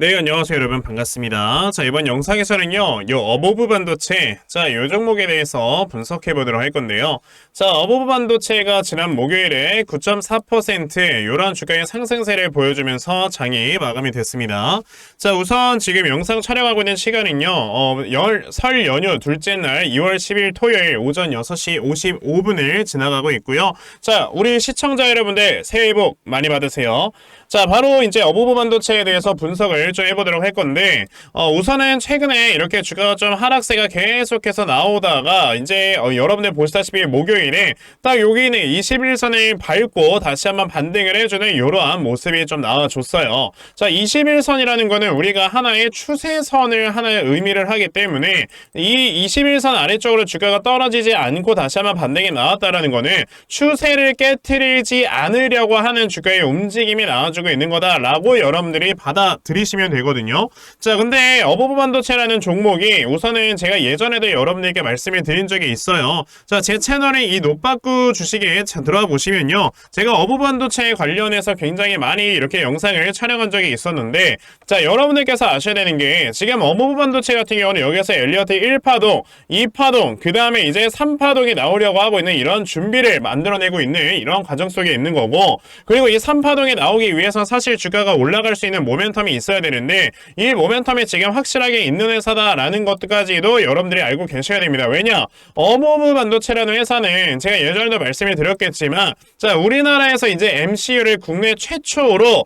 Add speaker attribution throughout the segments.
Speaker 1: 네, 안녕하세요, 여러분. 반갑습니다. 자, 이번 영상에서는요, 요 어보브 반도체, 자, 요 종목에 대해서 분석해 보도록 할 건데요. 자, 어보브 반도체가 지난 목요일에 9.4% 요런 주가의 상승세를 보여주면서 장이 마감이 됐습니다. 자, 우선 지금 영상 촬영하고 있는 시간은요, 설 연휴 둘째 날 2월 10일 토요일 오전 6시 55분을 지나가고 있고요. 자, 우리 시청자 여러분들 새해 복 많이 받으세요. 자, 바로 이제 어보브 반도체에 대해서 분석을 좀 해보도록 할 건데, 우선은 최근에 이렇게 주가가 좀 하락세가 계속해서 나오다가, 이제, 여러분들 보시다시피 목요일에 딱 여기 있는 21선을 밟고 다시 한번 반등을 해주는 이러한 모습이 좀 나와줬어요. 자, 21선이라는 거는 우리가 하나의 추세선을 하나의 의미를 하기 때문에, 이 21선 아래쪽으로 주가가 떨어지지 않고 다시 한번 반등이 나왔다라는 거는 추세를 깨트리지 않으려고 하는 주가의 움직임이 나와주고 있는 거다라고 여러분들이 받아들이시면 되거든요. 자, 근데 어보브 반도체라는 종목이 우선은 제가 예전에도 여러분들께 말씀을 드린 적이 있어요. 자, 제 채널에 이 노빠꾸 주식에 들어가 보시면요, 제가 어보브 반도체에 관련해서 굉장히 많이 이렇게 영상을 촬영한 적이 있었는데, 자, 여러분들께서 아셔야 되는 게 지금 어보브 반도체 같은 경우는 여기서 엘리어트 1파동, 2파동, 그 다음에 이제 3파동이 나오려고 하고 있는 이런 준비를 만들어내고 있는 이런 과정 속에 있는 거고, 그리고 이 3파동이 나오기 위해서 사실 주가가 올라갈 수 있는 모멘텀이 있어야 되는데, 이 모멘텀이 지금 확실하게 있는 회사다라는 것까지도 여러분들이 알고 계셔야 됩니다. 왜냐? 어보브 반도체라는 회사는 제가 예전에도 말씀을 드렸겠지만, 자, 우리나라에서 이제 MCU를 국내 최초로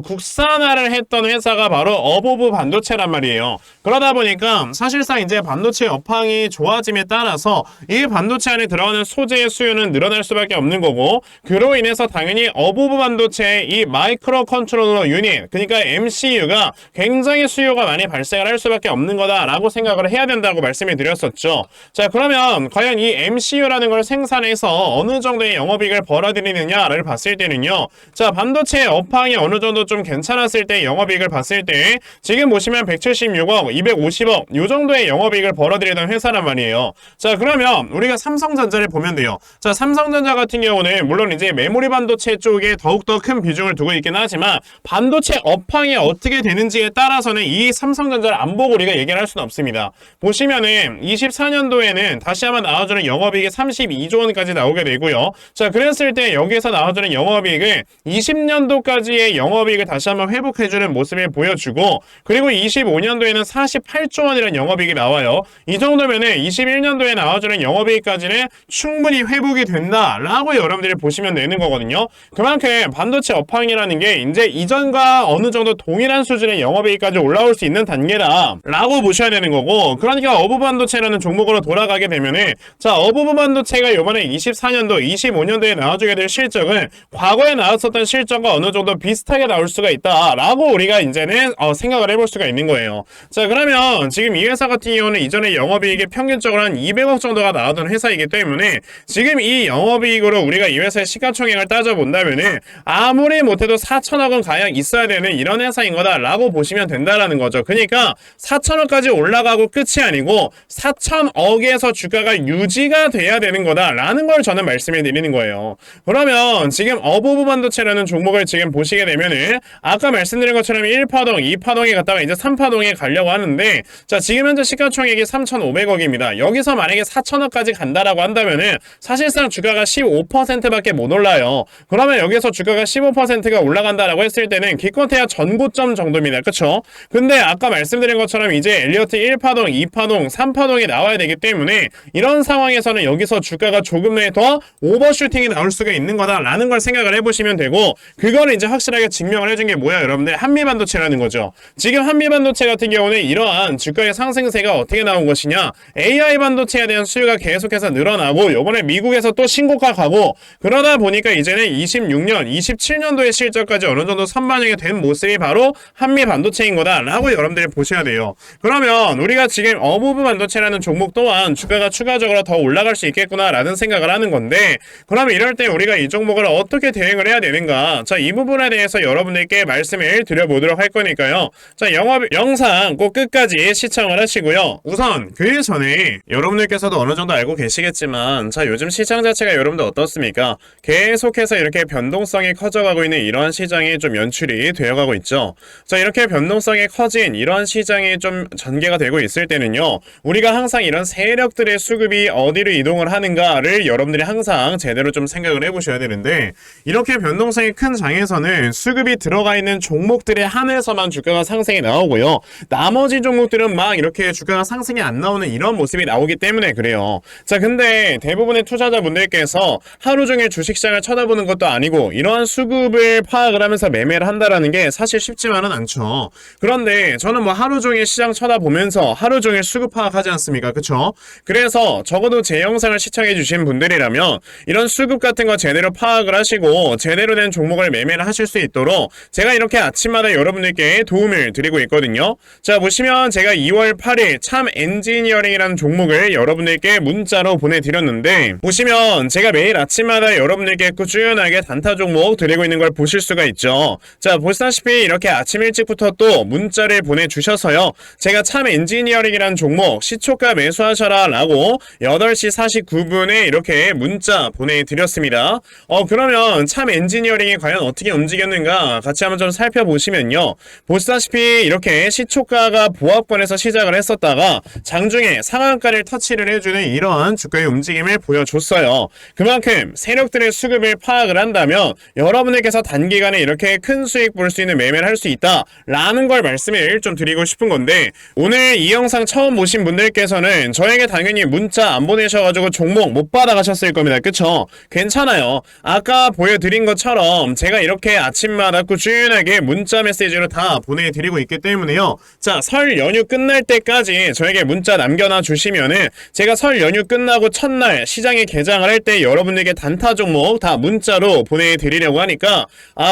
Speaker 1: 국산화를 했던 회사가 바로 어보브 반도체란 말이에요. 그러다 보니까 사실상 이제 반도체 업황이 좋아짐에 따라서 이 반도체 안에 들어가는 소재의 수요는 늘어날 수밖에 없는 거고, 그로 인해서 당연히 어보브 반도체의 이 마이크로 컨트롤러 유닛, 그러니까 MCU가 굉장히 수요가 많이 발생을 할 수밖에 없는 거다라고 생각을 해야 된다고 말씀을 드렸었죠. 자, 그러면 과연 이 MCU라는 걸 생산해서 어느 정도의 영업이익을 벌어들이느냐를 봤을 때는요, 자, 반도체 업황이 어느 정도 좀 괜찮았을 때 영업이익을 봤을 때 지금 보시면 176억, 250억 요 정도의 영업이익을 벌어들이던 회사란 말이에요. 자, 그러면 우리가 삼성전자를 보면 돼요. 자, 삼성전자 같은 경우는 물론 이제 메모리 반도체 쪽에 더욱더 큰 비중을 두고 있긴 하지만 반도체 업황이 어떻게 되는지에 따라서는 이 삼성전자를 안 보고 우리가 얘기를 할 수는 없습니다. 보시면은 24년도에는 다시 한번 나와주는 영업이익이 32조 원까지 나오게 되고요. 자, 그랬을 때 여기에서 나와주는 영업이익을 20년도까지의 영업이익을 다시 한번 회복해주는 모습을 보여주고, 그리고 25년도에는 48조 원이라는 영업이익이 나와요. 이 정도면은 21년도에 나와주는 영업이익까지는 충분히 회복이 된다라고 여러분들이 보시면 되는 거거든요. 그만큼 반도체 업황이라는 게 이제 이전과 어느 정도 동일한 수준의 영업이익까지 올라올 수 있는 단계다라고 보셔야 되는 거고, 그러니까 어보브 반도체라는 종목으로 돌아가게 되면은, 자, 어보브 반도체가 이번에 24년도, 25년도에 나와주게 될 실적은 과거에 나왔었던 실적과 어느 정도 비슷하게 나올 수가 있다라고 우리가 이제는 생각을 해볼 수가 있는 거예요. 자, 그러면 지금 이 회사 같은 경우는 이전에 영업이익이 평균적으로 한 200억 정도가 나왔던 회사이기 때문에 지금 이 영업이익으로 우리가 이 회사의 시가총액을 따져본다면은 아무리 못해도 4천억은 가량 있어야 되는 이런 회사인 거다라고 보시면 된다라는 거죠. 그러니까 4천억까지 올라가고 끝이 아니고 4천억에서 주가가 유지가 돼야 되는 거다라는 걸 저는 말씀을 드리는 거예요. 그러면 지금 어보브 반도체라는 종목을 지금 보시게 되면은 아까 말씀드린 것처럼 1파동, 2파동에 갔다가 이제 3파동에 가려고 하는데, 자, 지금 현재 시가총액이 3,500억입니다. 여기서 만약에 4천억까지 간다라고 한다면은 사실상 주가가 15%밖에 못 올라요. 그러면 여기서 주가가 15%가 올라간다라고 했을 때는 기껏해야 전고점 정도입니다. 그쵸? 근데 아까 말씀드린 것처럼 이제 엘리어트 1파동, 2파동, 3파동이 나와야 되기 때문에 이런 상황에서는 여기서 주가가 조금 더 오버슈팅이 나올 수가 있는 거다라는 걸 생각을 해보시면 되고, 그거를 이제 확실하게 증명을 해준 게 뭐야, 여러분들? 한미반도체라는 거죠. 지금 한미반도체 같은 경우는 이러한 주가의 상승세가 어떻게 나온 것이냐, AI 반도체에 대한 수요가 계속해서 늘어나고 요번에 미국에서 또 신고가 가고, 그러다 보니까 이제는 26년, 27년도의 실적까지 어느 정도 선반영이 된 모습이 바로 한미 반도체인 거다라고 여러분들이 보셔야 돼요. 그러면 우리가 지금 어보브 반도체라는 종목 또한 주가가 추가적으로 더 올라갈 수 있겠구나라는 생각을 하는 건데, 그러면 이럴 때 우리가 이 종목을 어떻게 대응을 해야 되는가? 자, 이 부분에 대해서 여러분들께 말씀을 드려보도록 할 거니까요. 자, 영상 꼭 끝까지 시청을 하시고요. 우선 그 전에 여러분들께서도 어느 정도 알고 계시겠지만, 자, 요즘 시장 자체가 여러분들 어떻습니까? 계속해서 이렇게 변동성이 커져가고 있는 이러한 시장이 좀 연출이 되어가고 있죠. 자, 이렇게 변동성이 커진 이런 시장이 좀 전개가 되고 있을 때는요, 우리가 항상 이런 세력들의 수급이 어디로 이동을 하는가를 여러분들이 항상 제대로 좀 생각을 해보셔야 되는데, 이렇게 변동성이 큰 장에서는 수급이 들어가 있는 종목들에 한해서만 주가가 상승이 나오고요, 나머지 종목들은 막 이렇게 주가가 상승이 안 나오는 이런 모습이 나오기 때문에 그래요. 자, 근데 대부분의 투자자분들께서 하루 종일 주식시장을 쳐다보는 것도 아니고 이러한 수급을 파악을 하면서 매매를 한다라는 게 사실 쉽지만은 않죠. 그런데 저는 뭐 하루 종일 시장 쳐다보면서 하루 종일 수급 파악하지 않습니까? 그쵸? 그래서 적어도 제 영상을 시청해 주신 분들이라면 이런 수급 같은 거 제대로 파악을 하시고 제대로 된 종목을 매매를 하실 수 있도록 제가 이렇게 아침마다 여러분들께 도움을 드리고 있거든요. 자, 보시면 제가 2월 8일 참 엔지니어링이라는 종목을 여러분들께 문자로 보내드렸는데, 보시면 제가 매일 아침마다 여러분들께 꾸준하게 단타 종목 드리고 있는 걸 보실 수가 있죠. 자, 보시다시피 이렇게 아침 일찍부터 또 문자를 보내주셔서요, 제가 참 엔지니어링이라는 종목 시초가 매수하셔라 라고 8시 49분에 이렇게 문자 보내드렸습니다. 그러면 참 엔지니어링이 과연 어떻게 움직였는가 같이 한번 좀 살펴보시면요, 보시다시피 이렇게 시초가가 보합권에서 시작을 했었다가 장중에 상한가를 터치를 해주는 이러한 주가의 움직임을 보여줬어요. 그만큼 세력들의 수급을 파악을 한다면 여러분들께서 단기간에 이렇게 큰 수익 볼 수 있는 매매를 할 수 있다 라는 걸 말씀을 좀 드리고 싶은 건데, 오늘 이 영상 처음 보신 분들께서는 저에게 당연히 문자 안 보내셔가지고 종목 못 받아가셨을 겁니다. 그쵸? 괜찮아요. 아까 보여드린 것처럼 제가 이렇게 아침마다 꾸준하게 문자 메시지로 다 보내드리고 있기 때문에요. 자, 설 연휴 끝날 때까지 저에게 문자 남겨놔 주시면은 제가 설 연휴 끝나고 첫날 시장에 개장을 할 때 여러분들에게 단타 종목 다 문자로 보내드리려고 하니까,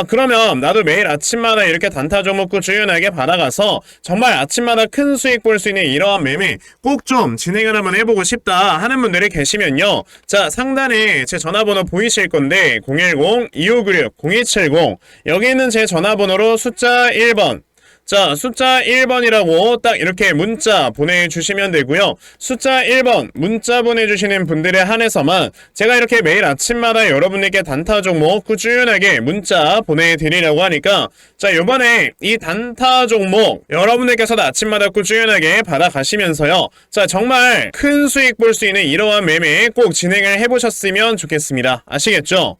Speaker 1: 그러면 나도 매일 아침마다 이렇게 단타 종목 꾸준하게 받아가서 정말 아침마다 큰 수익 볼 수 있는 이러한 매매 꼭 좀 진행을 한번 해보고 싶다 하는 분들이 계시면요, 자, 상단에 제 전화번호 보이실 건데 010-2596-0270 여기 있는 제 전화번호로 숫자 1번, 자, 숫자 1번이라고 딱 이렇게 문자 보내주시면 되고요. 숫자 1번 문자 보내주시는 분들에 한해서만 제가 이렇게 매일 아침마다 여러분에게 단타 종목 꾸준하게 문자 보내드리려고 하니까, 자, 요번에 이 단타 종목 여러분들께서도 아침마다 꾸준하게 받아가시면서요, 자, 정말 큰 수익 볼 수 있는 이러한 매매 꼭 진행을 해보셨으면 좋겠습니다. 아시겠죠?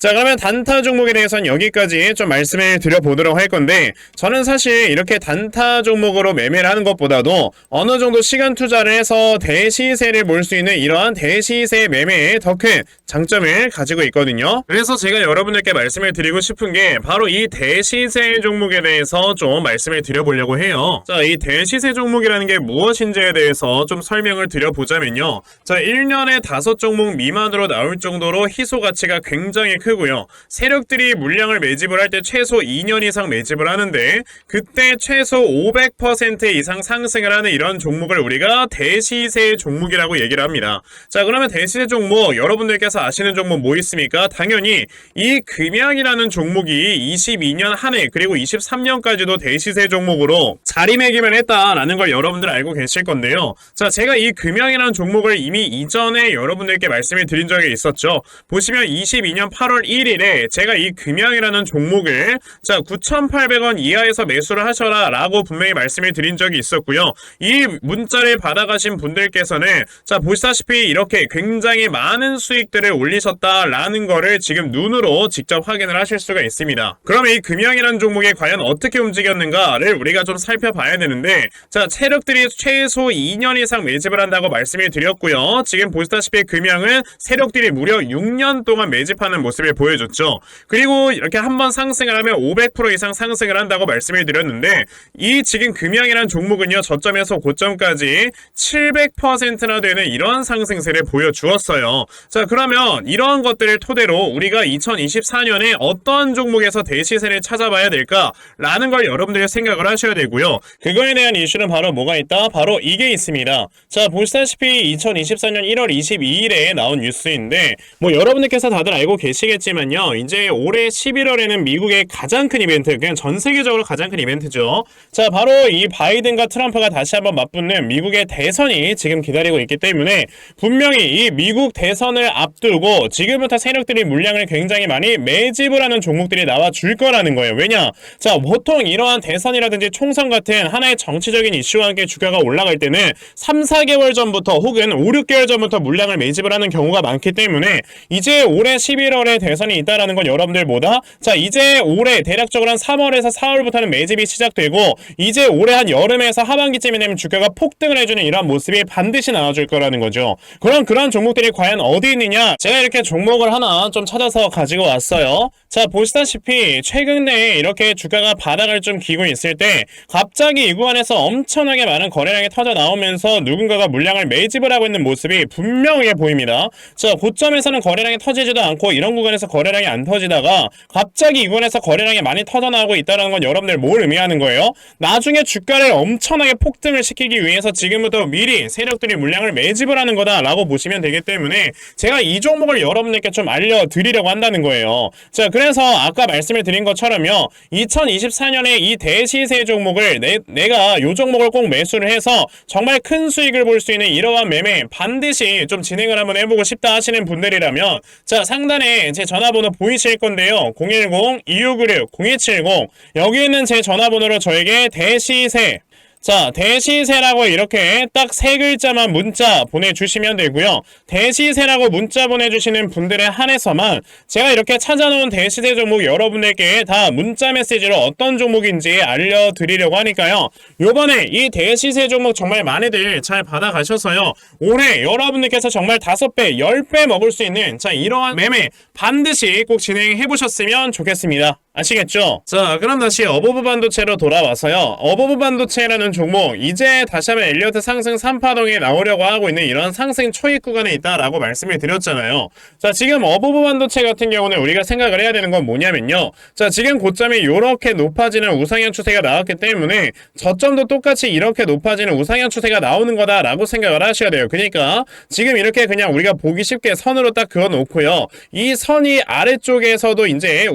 Speaker 1: 자, 그러면 단타 종목에 대해서는 여기까지 좀 말씀을 드려보도록 할 건데, 저는 사실 이렇게 단타 종목으로 매매를 하는 것보다도 어느 정도 시간 투자를 해서 대시세를 볼 수 있는 이러한 대시세 매매에 더 큰 장점을 가지고 있거든요. 그래서 제가 여러분들께 말씀을 드리고 싶은 게 바로 이 대시세 종목에 대해서 좀 말씀을 드려보려고 해요. 자, 이 대시세 종목이라는 게 무엇인지에 대해서 좀 설명을 드려보자면요, 자, 1년에 5종목 미만으로 나올 정도로 희소 가치가 굉장히 크고요, 세력들이 물량을 매집을 할 때 최소 2년 이상 매집을 하는데 그때 최소 500% 이상 상승을 하는 이런 종목을 우리가 대시세 종목이라고 얘기를 합니다. 자, 그러면 대시세 종목 여러분들께서 아시는 종목 뭐 있습니까? 당연히 이 금양이라는 종목이 22년 한 해 그리고 23년까지도 대시세 종목으로 자리매김을 했다라는 걸 여러분들 알고 계실 건데요. 자, 제가 이 금양이라는 종목을 이미 이전에 여러분들께 말씀을 드린 적이 있었죠. 보시면 22년 8월 1일에 제가 이 금양이라는 종목을, 자, 9,800원 이하에서 매수를 하셔라 라고 분명히 말씀을 드린 적이 있었고요. 이 문자를 받아가신 분들께서는, 자, 보시다시피 이렇게 굉장히 많은 수익들을 올리셨다라는 거를 지금 눈으로 직접 확인을 하실 수가 있습니다. 그러면 이 금양이라는 종목이 과연 어떻게 움직였는가를 우리가 좀 살펴봐야 되는데, 자, 세력들이 최소 2년 이상 매집을 한다고 말씀을 드렸고요. 지금 보시다시피 금양은 세력들이 무려 6년 동안 매집하는 모습을 보여줬죠. 그리고 이렇게 한번 상승을 하면 500% 이상 상승을 한다고 말씀을 드렸는데, 이 지금 금양이라는 종목은요, 저점에서 고점까지 700%나 되는 이런 상승세를 보여주었어요. 자, 그러면 이러한 것들을 토대로 우리가 2024년에 어떤 종목에서 대시세를 찾아봐야 될까라는 걸 여러분들이 생각을 하셔야 되고요. 그거에 대한 이슈는 바로 뭐가 있다? 바로 이게 있습니다. 자, 보시다시피 2024년 1월 22일에 나온 뉴스인데, 뭐 여러분들께서 다들 알고 계시겠지만 아시겠지만요. 이제 올해 11월에는 미국의 가장 큰 이벤트, 그냥 전 세계적으로 가장 큰 이벤트죠. 자, 바로 이 바이든과 트럼프가 다시 한번 맞붙는 미국의 대선이 지금 기다리고 있기 때문에 분명히 이 미국 대선을 앞두고 지금부터 세력들이 물량을 굉장히 많이 매집을 하는 종목들이 나와 줄 거라는 거예요. 왜냐? 자, 보통 이러한 대선이라든지 총선 같은 하나의 정치적인 이슈와 함께 주가가 올라갈 때는 3, 4개월 전부터 혹은 5, 6개월 전부터 물량을 매집을 하는 경우가 많기 때문에 이제 올해 11월에 대선이 있다라는 건 여러분들 뭐다? 자, 이제 올해 대략적으로 한 3월에서 4월부터는 매집이 시작되고 이제 올해 한 여름에서 하반기쯤이 되면 주가가 폭등을 해주는 이런 모습이 반드시 나와줄 거라는 거죠. 그럼 그런 종목들이 과연 어디 있느냐? 제가 이렇게 종목을 하나 좀 찾아서 가지고 왔어요. 자, 보시다시피 최근에 이렇게 주가가 바닥을 좀 기고 있을 때 갑자기 이 구간에서 엄청나게 많은 거래량이 터져 나오면서 누군가가 물량을 매집을 하고 있는 모습이 분명하게 보입니다. 자, 고점에서는 거래량이 터지지도 않고 이런 구간에서 거래량이 안 터지다가 갑자기 이 구간에서 거래량이 많이 터져 나오고 있다는 건 여러분들 뭘 의미하는 거예요? 나중에 주가를 엄청나게 폭등을 시키기 위해서 지금부터 미리 세력들이 물량을 매집을 하는 거다라고 보시면 되기 때문에 제가 이 종목을 여러분들께 좀 알려드리려고 한다는 거예요. 자, 그래서 아까 말씀을 드린 것처럼요, 2024년에 이 대시세 종목을 내가 이 종목을 꼭 매수를 해서 정말 큰 수익을 볼 수 있는 이러한 매매 반드시 좀 진행을 한번 해보고 싶다 하시는 분들이라면 자, 상단에 제 전화번호 보이실 건데요, 010-2696-0270 여기 있는 제 전화번호로 저에게 대시세, 자, 대시세라고 이렇게 딱 세 글자만 문자 보내주시면 되고요. 대시세라고 문자 보내주시는 분들에 한해서만 제가 이렇게 찾아놓은 대시세 종목 여러분들께 다 문자 메시지로 어떤 종목인지 알려드리려고 하니까요. 요번에 이 대시세 종목 정말 많이들 잘 받아가셔서요, 올해 여러분들께서 정말 5배, 10배 먹을 수 있는 자, 이러한 매매 반드시 꼭 진행해보셨으면 좋겠습니다. 아시겠죠? 자, 그럼 다시 어버브 반도체로 돌아와서요, 어버브 반도체라는 종목 이제 다시 한번 엘리어트 상승 3파동에 나오려고 하고 있는 이런 상승 초입 구간에 있다라고 말씀을 드렸잖아요. 자, 지금 어버브 반도체 같은 경우는 우리가 생각을 해야 되는 건 뭐냐면요, 자, 지금 고점이 이렇게 높아지는 우상향 추세가 나왔기 때문에 저점도 똑같이 이렇게 높아지는 우상향 추세가 나오는 거다라고 생각을 하셔야 돼요. 그러니까 지금 이렇게 그냥 우리가 보기 쉽게 선으로 딱 그어 놓고요, 이 선이 아래쪽에서도 이제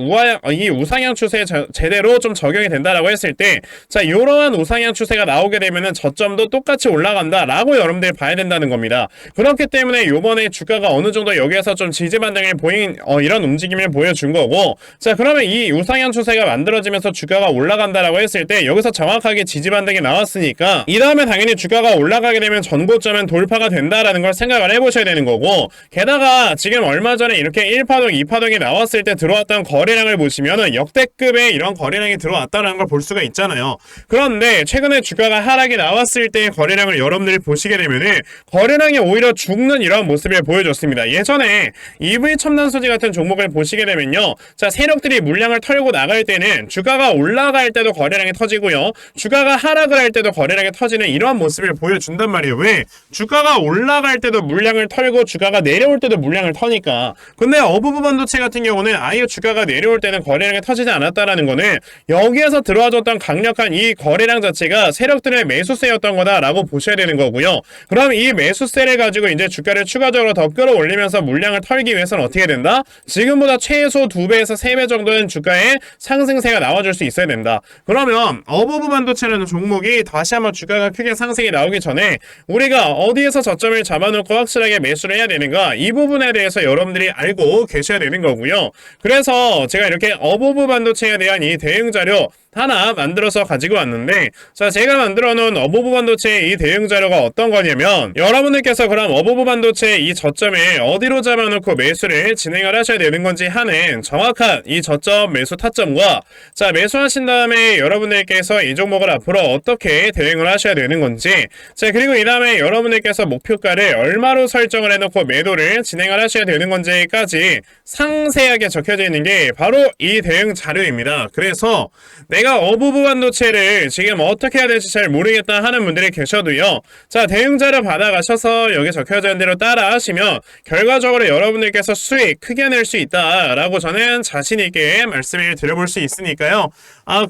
Speaker 1: 이 우상향 추세에 제대로 좀 적용이 된다라고 했을 때, 자, 이러한 우상향 추세가 나오게 되면은 저점도 똑같이 올라간다라고 여러분들 봐야 된다는 겁니다. 그렇기 때문에 요번에 주가가 어느 정도 여기에서 좀 지지 반등을 보인 이런 움직임을 보여준 거고, 자, 그러면 이 우상향 추세가 만들어지면서 주가가 올라간다라고 했을 때 여기서 정확하게 지지 반등이 나왔으니까 이 다음에 당연히 주가가 올라가게 되면 전고점은 돌파가 된다라는 걸 생각을 해보셔야 되는 거고, 게다가 지금 얼마 전에 이렇게 1파동, 2파동이 나왔을 때 들어왔던 거래량을 보시면은 역대급의 이런 거래량이 들어왔다는 걸 볼 수가 있잖아요. 그런데 최근에 주가가 하락이 나왔을 때 거래량을 여러분들이 보시게 되면은 거래량이 오히려 죽는 이런 모습을 보여줬습니다. 예전에 EV 첨단 소재 같은 종목을 보시게 되면요, 자, 세력들이 물량을 털고 나갈 때는 주가가 올라갈 때도 거래량이 터지고요, 주가가 하락을 할 때도 거래량이 터지는 이러한 모습을 보여준단 말이에요. 왜? 주가가 올라갈 때도 물량을 털고 주가가 내려올 때도 물량을 터니까. 근데 어부부 반도체 같은 경우는 아예 주가가 내려올 때는 거래량이 터지지 않았다라는 거는 여기에서 들어와줬던 강력한 이 거래량 자체가 세력들의 매수세였던 거다라고 보셔야 되는 거고요. 그럼 이 매수세를 가지고 이제 주가를 추가적으로 더 끌어올리면서 물량을 털기 위해서는 어떻게 된다? 지금보다 최소 2배에서 3배 정도는 주가에 상승세가 나와줄 수 있어야 된다. 그러면 어버브 반도체라는 종목이 다시 한번 주가가 크게 상승이 나오기 전에 우리가 어디에서 저점을 잡아놓고 확실하게 매수를 해야 되는가, 이 부분에 대해서 여러분들이 알고 계셔야 되는 거고요. 그래서 제가 이렇게 어버브 반도체에 대한 이 대응 자료 하나 만들어서 가지고 왔는데, 자, 제가 만들어 놓은 어버브 반도체의 이 대응 자료가 어떤 거냐면, 여러분들께서 그럼 어버브 반도체 이 저점에 어디로 잡아놓고 매수를 진행을 하셔야 되는 건지 하는 정확한 이 저점 매수 타점과, 자, 매수하신 다음에 여러분들께서 이 종목을 앞으로 어떻게 대응을 하셔야 되는 건지, 자, 그리고 이 다음에 여러분들께서 목표가를 얼마로 설정을 해놓고 매도를 진행을 하셔야 되는 건지까지 상세하게 적혀져 있는 게 바로 이 대응 자료입니다. 그래서 내가 내가 어부부 반도체를 지금 어떻게 해야 될지 잘 모르겠다 하는 분들이 계셔도요. 자, 대응자료 받아가셔서 여기 적혀져 있는 대로 따라 하시면 결과적으로 여러분들께서 수익 크게 낼 수 있다라고 저는 자신있게 말씀을 드려볼 수 있으니까요.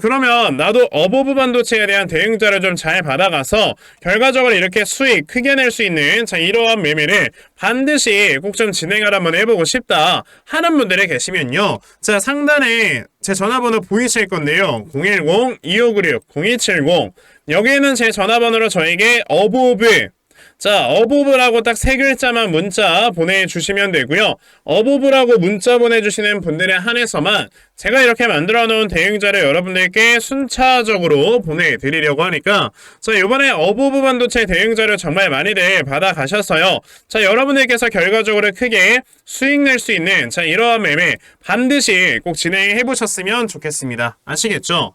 Speaker 1: 그러면 나도 어부부 반도체에 대한 대응자료 좀 잘 받아가서 결과적으로 이렇게 수익 크게 낼 수 있는 자, 이러한 매매를 반드시 꼭 좀 진행을 한번 해보고 싶다 하는 분들이 계시면요. 자, 상단에 제 전화번호 보이실 건데요. 010-2596-0270 여기에는 제 전화번호로 저에게 어부부 자, 어부부라고 딱 세 글자만 문자 보내주시면 되고요. 어부부라고 문자 보내주시는 분들에 한해서만 제가 이렇게 만들어 놓은 대응자를 여러분들께 순차적으로 보내드리려고 하니까 자, 이번에 어부부 반도체 대응자료 정말 많이들 받아가셨어요. 자, 여러분들께서 결과적으로 크게 수익 낼 수 있는 자, 이러한 매매 반드시 꼭 진행해 보셨으면 좋겠습니다. 아시겠죠?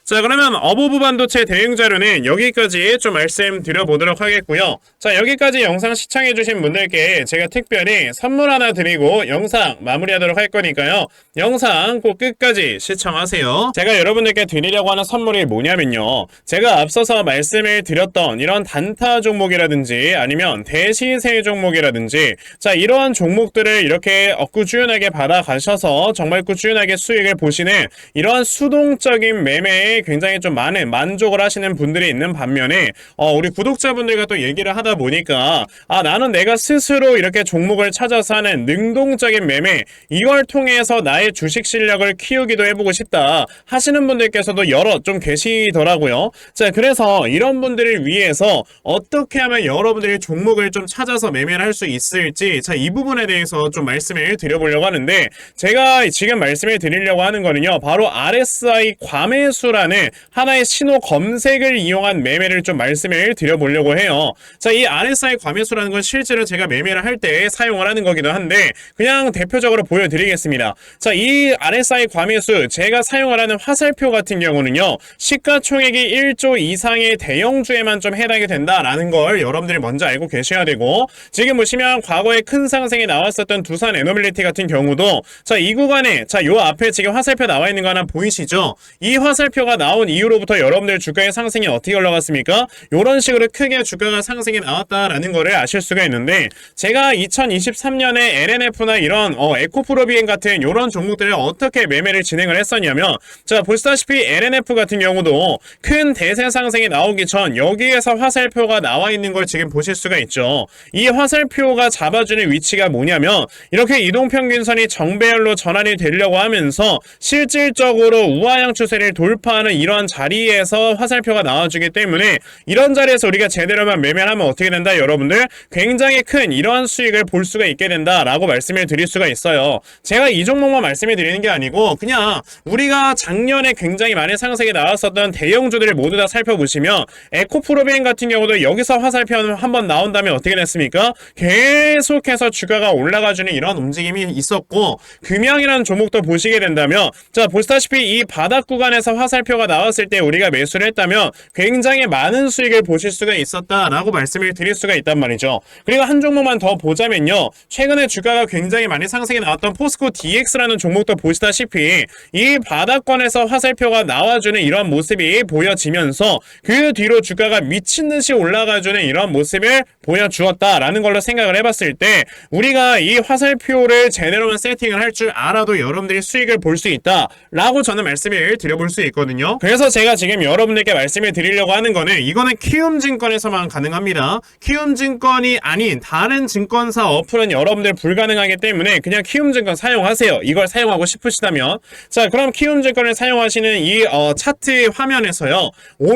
Speaker 1: 자, 그러면 어부부 반도체 대응 자료는 여기까지 좀 말씀드려보도록 하겠고요. 자, 여기까지 영상 시청해주신 분들께 제가 특별히 선물 하나 드리고 영상 마무리하도록 할 거니까요. 영상 꼭 끝까지 시청하세요. 제가 여러분들께 드리려고 하는 선물이 뭐냐면요. 제가 앞서서 말씀을 드렸던 이런 단타 종목이라든지 아니면 대시세 종목이라든지 자, 이러한 종목들을 이렇게 꾸준하게 받아가셔서 정말 꾸준하게 수익을 보시는 이러한 수동적인 매매에 굉장히 좀 많은 만족을 하시는 분들이 있는 반면에 우리 구독자분들과 또 얘기를 하다 보니까 나는 내가 스스로 이렇게 종목을 찾아서 하는 능동적인 매매 이걸 통해서 나의 주식 실력을 키우기도 해보고 싶다 하시는 분들께서도 여러 좀 계시더라고요. 자, 그래서 이런 분들을 위해서 어떻게 하면 여러분들이 종목을 좀 찾아서 매매를 할 수 있을지 자, 이 부분에 대해서 좀 말씀을 드려보려고 하는데 제가 지금 말씀을 드리려고 하는 거는요. 바로 RSI 과매수라는 하나의 신호 검색을 이용한 매매를 좀 말씀을 드려보려고 해요. 자, 이 RSI 과매수라는 건 실제로 제가 매매를 할 때 사용을 하는 거기도 한데 그냥 대표적으로 보여드리겠습니다. 자, 이 RSI 과매수 제가 사용을 하는 화살표 같은 경우는요. 시가총액이 1조 이상의 대형주에만 좀 해당이 된다라는 걸 여러분들이 먼저 알고 계셔야 되고 지금 보시면 과거에 큰 상승이 나왔었던 두산 에너빌리티 같은 경우도 자, 이 구간에 자, 요 앞에 지금 화살표 나와 있는 거 하나 보이시죠? 이 화살표가 나온 이후로부터 여러분들 주가의 상승이 어떻게 올라갔습니까? 이런 식으로 크게 주가가 상승이 나왔다라는 거를 아실 수가 있는데 제가 2023년에 LNF나 이런 에코프로비엔 같은 이런 종목들을 어떻게 매매를 진행을 했었냐면 자, 보시다시피 LNF 같은 경우도 큰 대세 상승이 나오기 전 여기에서 화살표가 나와 있는 걸 지금 보실 수가 있죠. 이 화살표가 잡아주는 위치가 뭐냐면 이렇게 이동평균선이 정배열로 전환이 되려고 하면서 실질적으로 우하향 추세를 돌파하는 이런 자리에서 화살표가 나와주기 때문에 이런 자리에서 우리가 제대로만 매매를 하면 어떻게 된다? 여러분들 굉장히 큰 이러한 수익을 볼 수가 있게 된다라고 말씀을 드릴 수가 있어요. 제가 이 종목만 말씀을 드리는 게 아니고 그냥 우리가 작년에 굉장히 많이 상승이 나왔었던 대형주들을 모두 다 살펴보시면 에코프로비엔 같은 경우도 여기서 화살표 한번 나온 다음에 어떻게 됐습니까? 계속해서 주가가 올라가주는 이런 움직임이 있었고 금양이라는 종목도 보시게 된다면 자, 보시다시피 이 바닥 구간에서 화살표가 나왔을 때 우리가 매수를 했다면 굉장히 많은 수익을 보실 수가 있었다라고 말씀을 드릴 수가 있단 말이죠. 그리고 한 종목만 더 보자면요. 최근에 주가가 굉장히 많이 상승이 나왔던 포스코 DX라는 종목도 보시다시피 이 바닥권에서 화살표가 나와주는 이런 모습이 보여지면서 그 뒤로 주가가 미친듯이 올라가주는 이런 모습을 보여주었다라는 걸로 생각을 해봤을 때 우리가 이 화살표를 제대로만 세팅을 할 줄 알아도 여러분들이 수익을 볼 수 있다라고 저는 말씀을 드려볼 수 있거든요. 그래서 제가 지금 여러분들께 말씀을 드리려고 하는 거는 이거는 키움증권에서만 가능합니다. 키움증권이 아닌 다른 증권사 어플은 여러분들 불가능하기 때문에 그냥 키움증권 사용하세요. 이걸 사용하고 싶으시다면 자, 그럼 키움증권을 사용하시는 이 차트 화면에서요.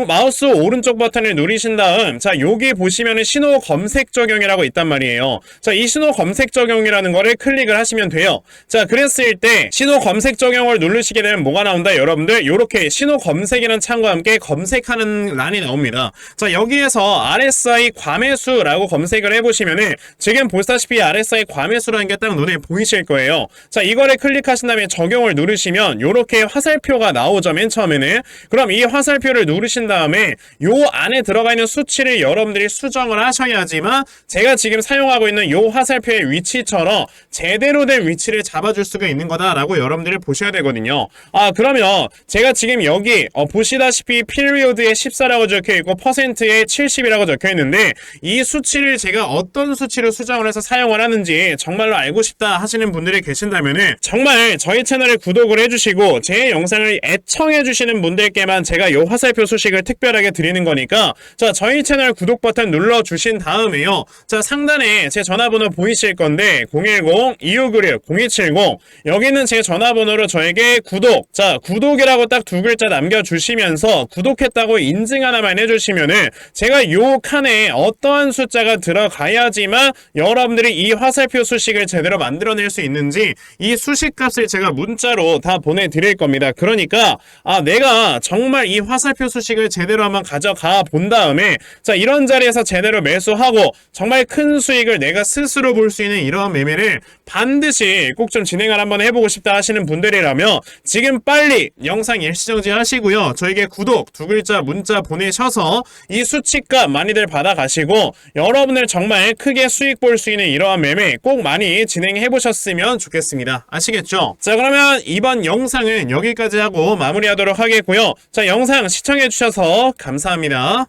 Speaker 1: 마우스 오른쪽 버튼을 누르신 다음 자, 여기 보시면은 신호 검색 적용이라고 있단 말이에요. 자, 이 신호 검색 적용이라는 거를 클릭을 하시면 돼요. 자, 그랬을 때 신호 검색 적용을 누르시게 되면 뭐가 나온다? 여러분들 이렇게 신호 검색이라는 창과 함께 검색하는 란이 나옵니다. 자, 여기에서 RSI 과매수라고 검색을 해보시면은 지금 보시다시피 RSI 과매수라는 게 딱 눈에 보이실 거예요. 자, 이거를 클릭하신 다음에 적용을 누르시면 이렇게 화살표가 나오죠. 맨 처음에는. 그럼 이 화살표를 누르신 다음에 요 안에 들어가 있는 수치를 여러분들이 수정을 하셔야지만 제가 지금 사용하고 있는 요 화살표의 위치처럼 제대로 된 위치를 잡아줄 수가 있는 거다라고 여러분들이 보셔야 되거든요. 그러면 제가 지금 여기 여기 보시다시피 period에 14라고 적혀있고 퍼센트에 70이라고 적혀있는데 이 수치를 제가 어떤 수치로 수정을 해서 사용을 하는지 정말로 알고 싶다 하시는 분들이 계신다면은 정말 저희 채널을 구독을 해주시고 제 영상을 애청해주시는 분들께만 제가 요 화살표 소식을 특별하게 드리는 거니까 자, 저희 채널 구독 버튼 눌러주신 다음에요. 자, 상단에 제 전화번호 보이실 건데 010-2596-0270 여기는 제 전화번호로 저에게 구독, 자, 구독이라고 딱 두 글자 남겨주시면서 구독했다고 인증 하나만 해주시면은 제가 요 칸에 어떠한 숫자가 들어가야지만 여러분들이 이 화살표 수식을 제대로 만들어낼 수 있는지 이 수식값을 제가 문자로 다 보내드릴 겁니다. 그러니까 내가 정말 이 화살표 수식을 제대로 한번 가져가 본 다음에 자, 이런 자리에서 제대로 매수하고 정말 큰 수익을 내가 스스로 볼 수 있는 이러한 매매를 반드시 꼭 좀 진행을 한번 해보고 싶다 하시는 분들이라면 지금 빨리 영상 일시정지 하시고요. 저에게 구독 두 글자 문자 보내셔서 이 수치값 많이들 받아가시고 여러분들 정말 크게 수익 볼 수 있는 이러한 매매 꼭 많이 진행해 보셨으면 좋겠습니다. 아시겠죠? 자, 그러면 이번 영상은 여기까지 하고 마무리하도록 하겠고요. 자, 영상 시청해 주셔서 감사합니다.